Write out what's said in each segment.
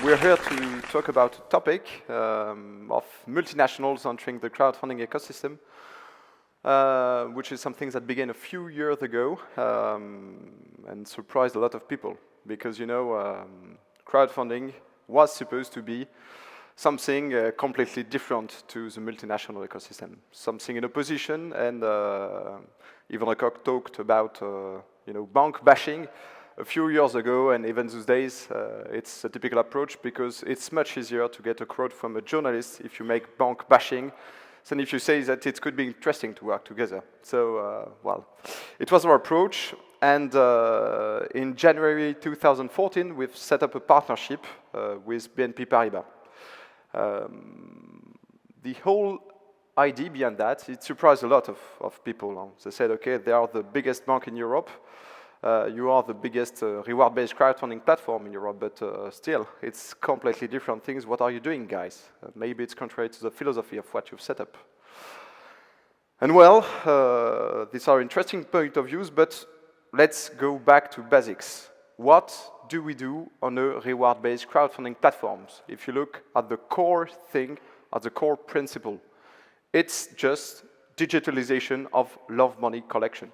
We're here to talk about a topic of multinationals entering the crowdfunding ecosystem, which is something that began a few years ago and surprised a lot of people because, crowdfunding was supposed to be something completely different to the multinational ecosystem, something in opposition, and even Arnaud talked about bank bashing a few years ago, and even these days it's a typical approach because it's much easier to get a quote from a journalist if you make bank bashing than if you say that it could be interesting to work together. So, it was our approach, and in January 2014 we've set up a partnership with BNP Paribas. The whole idea behind that, it surprised a lot of people. They said, okay, they are the biggest bank in Europe, you are the biggest reward-based crowdfunding platform in Europe, but still, it's completely different things. What are you doing, guys? Maybe it's contrary to the philosophy of what you've set up. And these are interesting point of views, but let's go back to basics. What do we do on a reward-based crowdfunding platforms? If you look at the core thing, at the core principle, it's just digitalization of love money collection.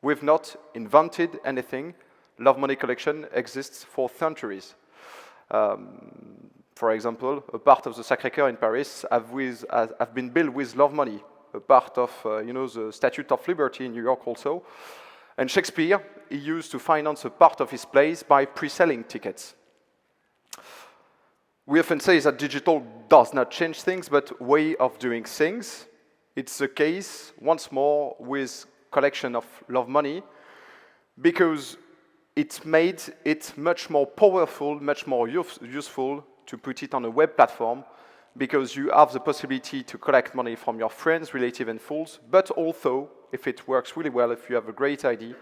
We've not invented anything. Love money collection exists for centuries. For example, a part of the Sacré-Cœur in Paris have been built with love money. A part of the Statue of Liberty in New York also. And Shakespeare, he used to finance a part of his plays by pre-selling tickets. We often say that digital does not change things, but way of doing things. It's the case, once more, with collection of love money, because it made it much more powerful, much more useful to put it on a web platform, because you have the possibility to collect money from your friends, relatives, and fools, but also, if it works really well, if you have a great idea,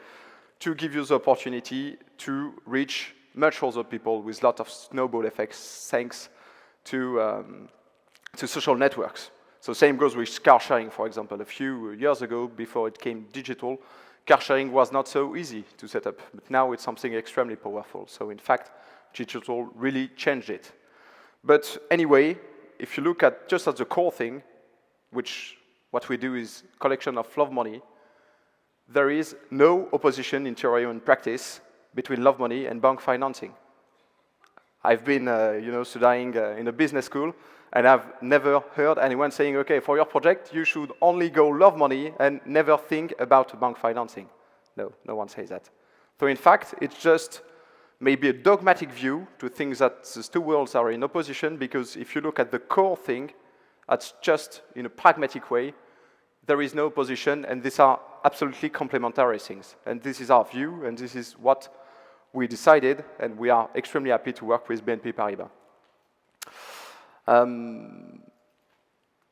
to give you the opportunity to reach much other people with a lot of snowball effects thanks to social networks. So same goes with car sharing, for example. A few years ago, before it came digital, car sharing was not so easy to set up, but now it's something extremely powerful. So in fact, digital really changed it. But anyway, if you look at just at the core thing, what we do is collection of love money, there is no opposition in theory and practice between love money and bank financing. I've been, studying in a business school, and I've never heard anyone saying, okay, for your project, you should only go love money and never think about bank financing. No, no one says that. So in fact, it's just maybe a dogmatic view to think that these two worlds are in opposition, because if you look at the core thing, that's just in a pragmatic way, there is no opposition, and these are absolutely complementary things. And this is our view, and this is what we decided, and we are extremely happy to work with BNP Paribas.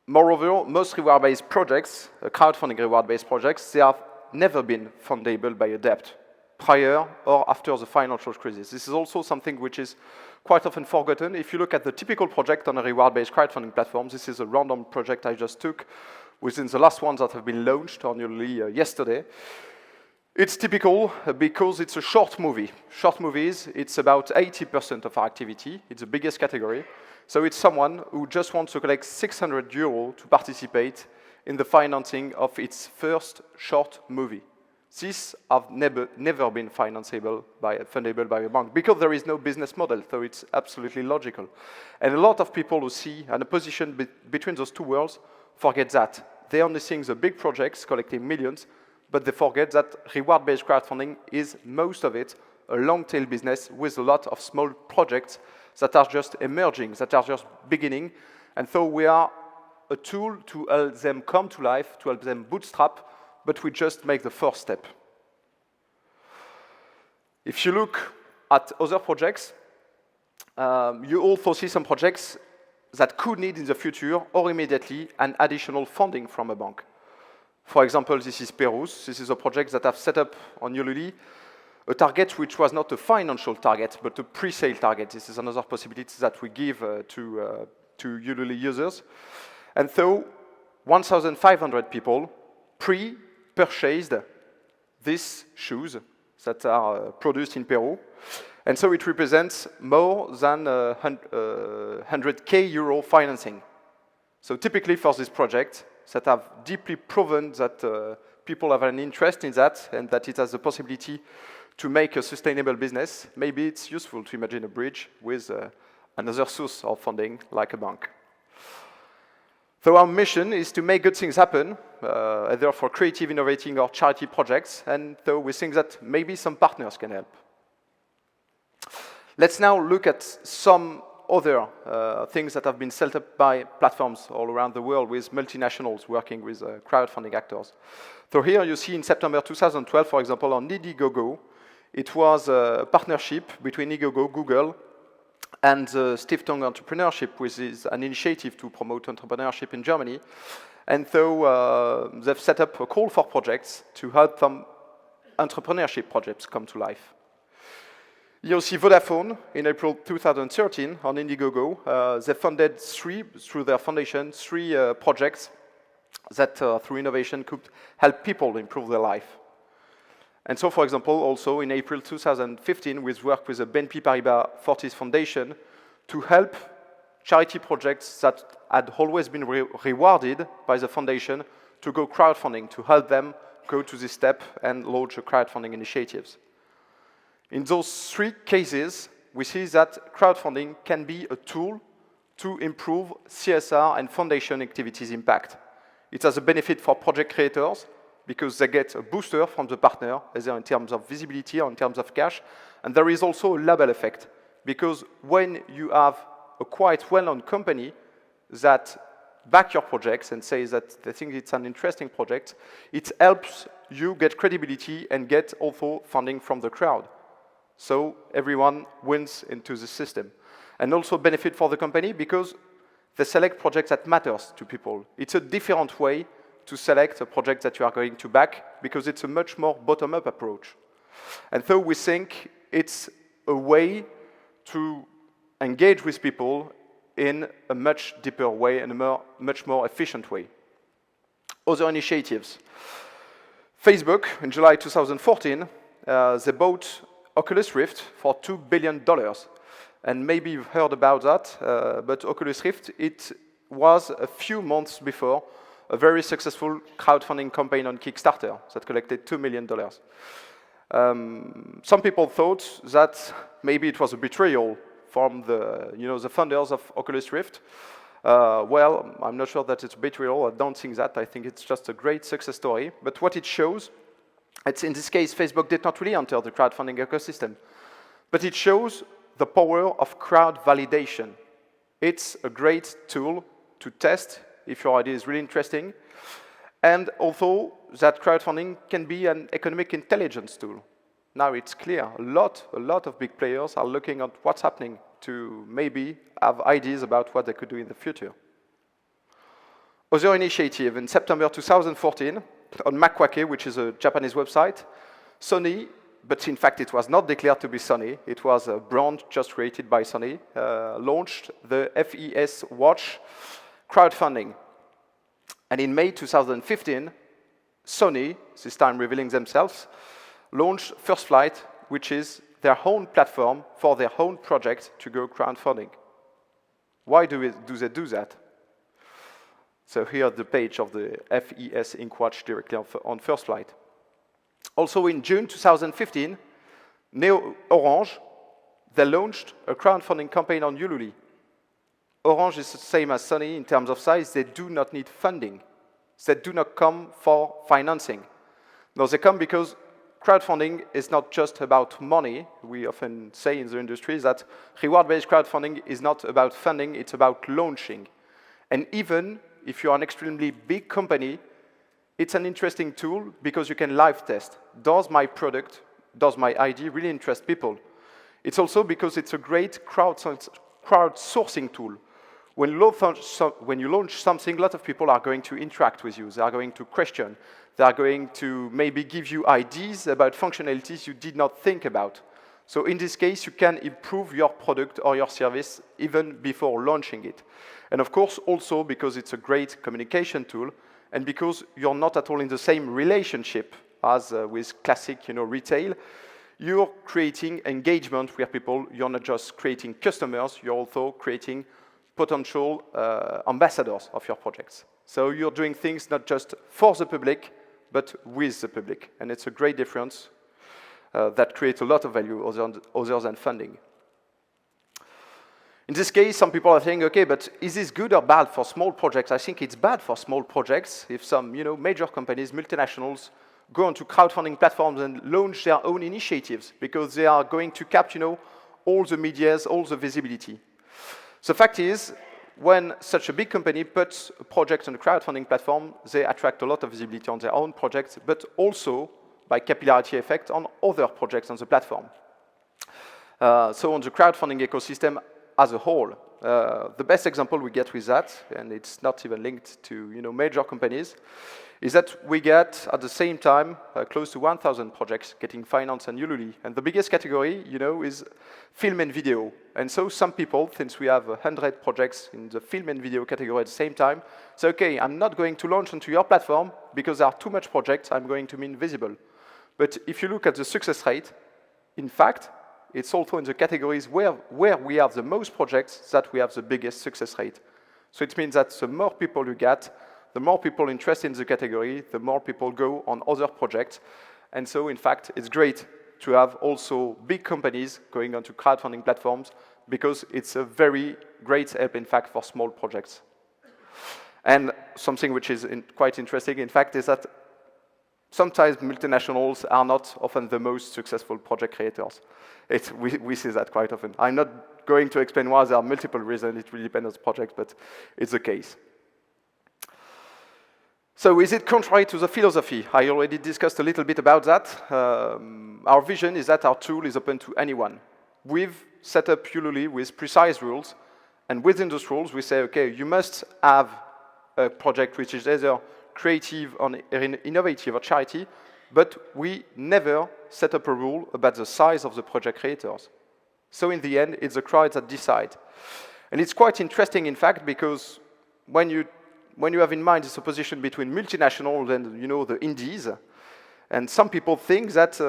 Moreover, most reward-based projects, crowdfunding reward-based projects, they have never been fundable by a debt, prior or after the financial crisis. This is also something which is quite often forgotten. If you look at the typical project on a reward-based crowdfunding platform, this is a random project I just took within the last ones that have been launched on Ulule yesterday. It's typical because it's a short movie. Short movies, it's about 80% of our activity. It's the biggest category. So it's someone who just wants to collect 600 euros to participate in the financing of its first short movie. These have never been fundable by a bank because there is no business model, so it's absolutely logical. And a lot of people who see an opposition between those two worlds forget that. They only think the big projects collecting millions, but they forget that reward-based crowdfunding is, most of it, a long-tail business with a lot of small projects that are just emerging, that are just beginning. And so we are a tool to help them come to life, to help them bootstrap, but we just make the first step. If you look at other projects, you also see some projects that could need in the future or immediately an additional funding from a bank. For example, this is Perus. This is a project that I've set up on Ulule, a target which was not a financial target, but a pre-sale target. This is another possibility that we give to Ulule users. And so 1,500 people pre-purchased these shoes that are produced in Peru. And so it represents more than 100K euro financing. So typically for this project that have deeply proven that people have an interest in that and that it has the possibility to make a sustainable business, maybe it's useful to imagine a bridge with another source of funding like a bank. So our mission is to make good things happen, either for creative, innovating, or charity projects, and so we think that maybe some partners can help. Let's now look at some other things that have been set up by platforms all around the world with multinationals working with crowdfunding actors. So here you see in September 2012, for example, on Indiegogo, it was a partnership between Indiegogo, Google, and Stiftung Entrepreneurship, which is an initiative to promote entrepreneurship in Germany. And so they've set up a call for projects to help some entrepreneurship projects come to life. You see Vodafone in April 2013 on Indiegogo. They funded through their foundation, three projects that through innovation could help people improve their life. And so, for example, also in April 2015, we worked with the BNP Paribas Fortis Foundation to help charity projects that had always been rewarded by the foundation to go crowdfunding, to help them go to this step and launch crowdfunding initiatives. In those three cases, we see that crowdfunding can be a tool to improve CSR and foundation activities impact. It has a benefit for project creators because they get a booster from the partner, either in terms of visibility or in terms of cash. And there is also a label effect because when you have a quite well-known company that back your projects and say that they think it's an interesting project, it helps you get credibility and get also funding from the crowd. So everyone wins into the system. And also benefit for the company because they select projects that matters to people. It's a different way to select a project that you are going to back because it's a much more bottom-up approach. And so we think it's a way to engage with people in a much deeper way and a much more efficient way. Other initiatives. Facebook, in July 2014, they bought Oculus Rift for $2 billion. And maybe you've heard about that, but Oculus Rift, it was a few months before a very successful crowdfunding campaign on Kickstarter that collected $2 million. Some people thought that maybe it was a betrayal from the funders of Oculus Rift. Well, I'm not sure that it's a betrayal. I don't think that. I think it's just a great success story. But what it shows, in this case, Facebook did not really enter the crowdfunding ecosystem. But it shows the power of crowd validation. It's a great tool to test if your idea is really interesting. And also that crowdfunding can be an economic intelligence tool. Now it's clear, a lot of big players are looking at what's happening to maybe have ideas about what they could do in the future. Other initiative, in September 2014, on Makwake, which is a Japanese website, Sony, but in fact it was not declared to be Sony, it was a brand just created by Sony, launched the FES watch crowdfunding. And in May 2015, Sony, this time revealing themselves, launched First Flight, which is their own platform for their own project to go crowdfunding. Why do they do that? So here the page of the FES Ink Watch directly on First Flight. Also in June 2015, Orange, they launched a crowdfunding campaign on Ulule. Orange is the same as Sony in terms of size. They do not need funding. They do not come for financing. No, they come because crowdfunding is not just about money. We often say in the industry that reward-based crowdfunding is not about funding, it's about launching. And even if you're an extremely big company, it's an interesting tool because you can live test. Does my product, does my idea really interest people? It's also because it's a great crowdsourcing tool. When you launch something, a lot of people are going to interact with you. They are going to question. They are going to maybe give you ideas about functionalities you did not think about. So in this case, you can improve your product or your service even before launching it. And of course, also because it's a great communication tool and because you're not at all in the same relationship as with classic retail, you're creating engagement with people. You're not just creating customers, you're also creating potential ambassadors of your projects. So you're doing things not just for the public, but with the public. And it's a great difference that creates a lot of value other than funding. In this case, some people are saying, okay, but is this good or bad for small projects? I think it's bad for small projects if some major companies, multinationals, go onto crowdfunding platforms and launch their own initiatives because they are going to cap, all the medias, all the visibility. The fact is, when such a big company puts a project on a crowdfunding platform, they attract a lot of visibility on their own projects, but also by capillarity effect on other projects on the platform. So on the crowdfunding ecosystem as a whole, the best example we get with that, and it's not even linked to major companies, is that we get at the same time close to 1,000 projects getting financed on Ulule. And the biggest category, is film and video. And so some people, since we have 100 projects in the film and video category at the same time, say, okay, I'm not going to launch onto your platform because there are too much projects, I'm going to be invisible. But if you look at the success rate, in fact, it's also in the categories where we have the most projects that we have the biggest success rate. So it means that the more people you get, the more people interested in the category, the more people go on other projects. And so, in fact, it's great to have also big companies going onto crowdfunding platforms because it's a very great help, in fact, for small projects. And something which is quite interesting, in fact, is that sometimes multinationals are not often the most successful project creators. We see that quite often. I'm not going to explain why. There are multiple reasons. It really depends on the project, but it's the case. So is it contrary to the philosophy? I already discussed a little bit about that. Our vision is that our tool is open to anyone. We've set up Ulule with precise rules, and within those rules, we say, okay, you must have a project which is either creative or innovative or charity, but we never set up a rule about the size of the project creators. So in the end, it's the crowd that decide. And it's quite interesting, in fact, because when you have in mind this opposition between multinationals and, the indies, and some people think that,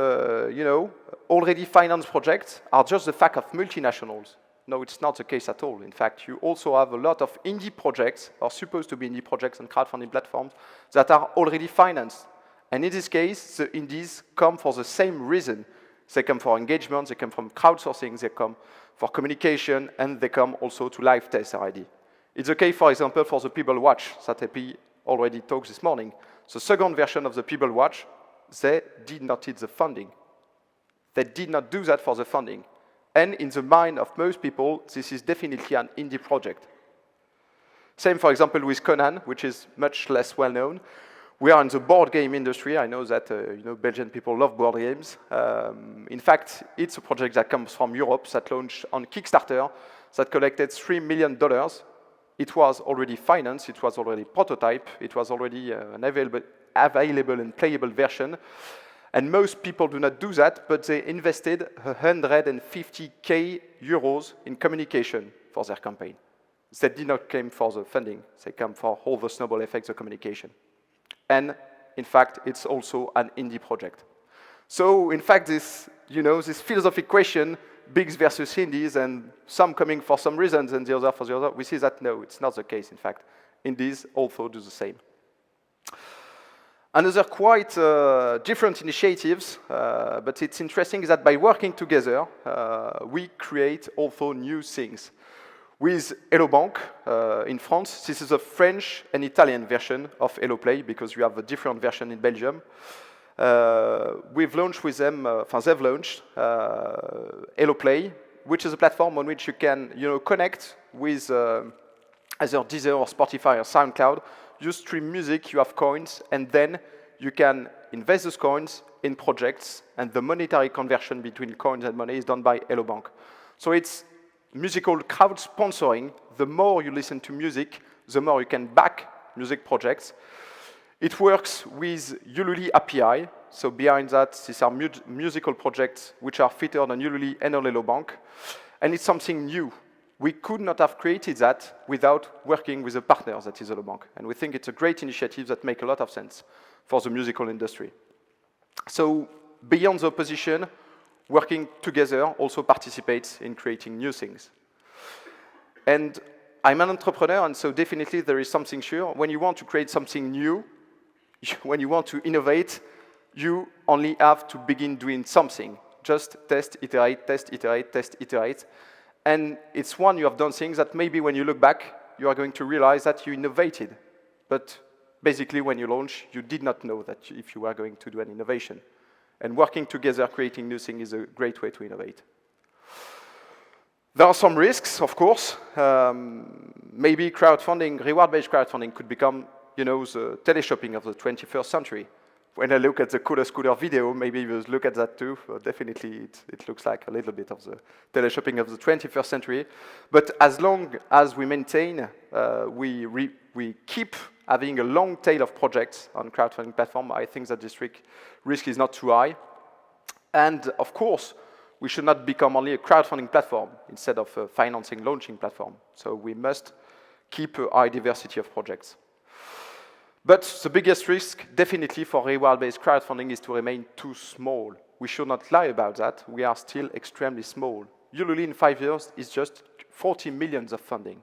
already financed projects are just the fact of multinationals. No, it's not the case at all. In fact, you also have a lot of indie projects, or supposed to be indie projects on crowdfunding platforms, that are already financed. And in this case, the indies come for the same reason. They come for engagement, they come from crowdsourcing, they come for communication, and they come also to live test already. It's okay, for example, for the People Watch that EP already talked this morning. The second version of the People Watch, they did not need the funding. They did not do that for the funding. And in the mind of most people, this is definitely an indie project. Same, for example, with Conan, which is much less well-known. We are in the board game industry. I know that Belgian people love board games. In fact, it's a project that comes from Europe that launched on Kickstarter that collected $3 million. It was already financed, it was already prototype, it was already an available and playable version. And most people do not do that, but they invested 150,000 euros in communication for their campaign. They did not come for the funding, they come for all the snowball effects of communication. And in fact, it's also an indie project. So in fact, this philosophic question, bigs versus indies, and some coming for some reasons and the other for the other, we see that no, it's not the case, in fact. Indies also do the same. Another quite different initiatives, but it's interesting, is that by working together, we create also new things. With Hello Bank in France, this is a French and Italian version of Hello Play, because you have a different version in Belgium. We've launched with them, they've launched Hello Play, which is a platform on which you can, connect with either Deezer or Spotify or SoundCloud. You stream music, you have coins, and then you can invest those coins in projects, and the monetary conversion between coins and money is done by Hello Bank. So it's musical crowd sponsoring. The more you listen to music, the more you can back music projects. It works with Ulule API. So behind that, these are musical projects which are featured on Ulule and on Hello Bank. And it's something new. We could not have created that without working with a partner that is Hello Bank. And we think it's a great initiative that makes a lot of sense for the musical industry. So beyond the opposition, working together also participates in creating new things. And I'm an entrepreneur, and so definitely there is something sure. When you want to create something new, when you want to innovate, you only have to begin doing something. Just test, iterate, test, iterate, test, iterate. And it's when you have done things that maybe when you look back, you are going to realize that you innovated. But basically, when you launch, you did not know that if you were going to do an innovation. And working together, creating new things is a great way to innovate. There are some risks, of course. Maybe crowdfunding, reward-based crowdfunding could become, the teleshopping of the 21st century. When I look at the Cooler Scooter video, maybe you look at that too. Definitely, it looks like a little bit of the teleshopping of the 21st century. But as long as we maintain, we keep having a long tail of projects on crowdfunding platform, I think that this risk is not too high. And of course, we should not become only a crowdfunding platform instead of a financing launching platform. So we must keep a high diversity of projects. But the biggest risk, definitely for reward-based crowdfunding, is to remain too small. We should not lie about that. We are still extremely small. Ulule in 5 years is just 40 million of funding.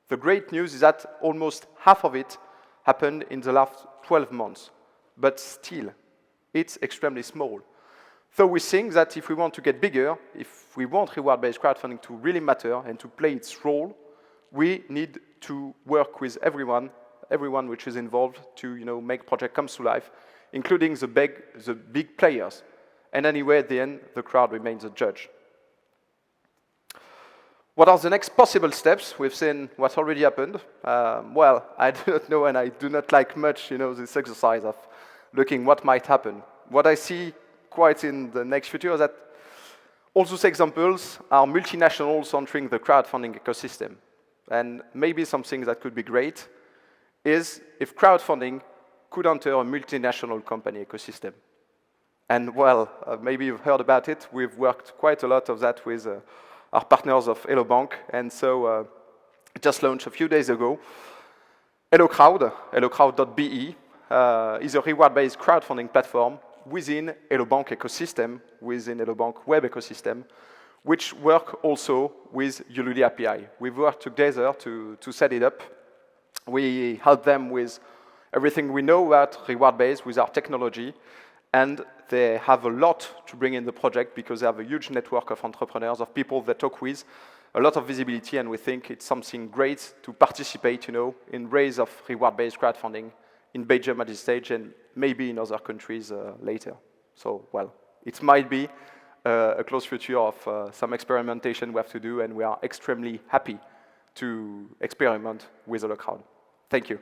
The great news is that almost half of it happened in the last 12 months. But still, it's extremely small. So we think that if we want to get bigger, if we want reward-based crowdfunding to really matter and to play its role, we need to work with everyone which is involved to make project come to life, including the big players. And anyway, at the end, the crowd remains the judge. What are the next possible steps? We've seen what already happened. Well, I do not know, and I do not like much this exercise of looking what might happen. What I see quite in the next future is that all those examples are multinationals entering the crowdfunding ecosystem. And maybe something that could be great is if crowdfunding could enter a multinational company ecosystem. And well, maybe you've heard about it. We've worked quite a lot of that with our partners of Hello Bank, and so just launched a few days ago. HelloCrowd, hellocrowd.be, is a reward-based crowdfunding platform within Hello Bank ecosystem, within Hello Bank web ecosystem, which work also with Ulule API. We've worked together to set it up. We help them with everything we know about reward-based with our technology, and they have a lot to bring in the project because they have a huge network of entrepreneurs, of people they talk with, a lot of visibility, and we think it's something great to participate, in raise of reward-based crowdfunding in Belgium at this stage and maybe in other countries later. So, well, it might be a close future of some experimentation we have to do, and we are extremely happy to experiment with HelloCrowd. Thank you.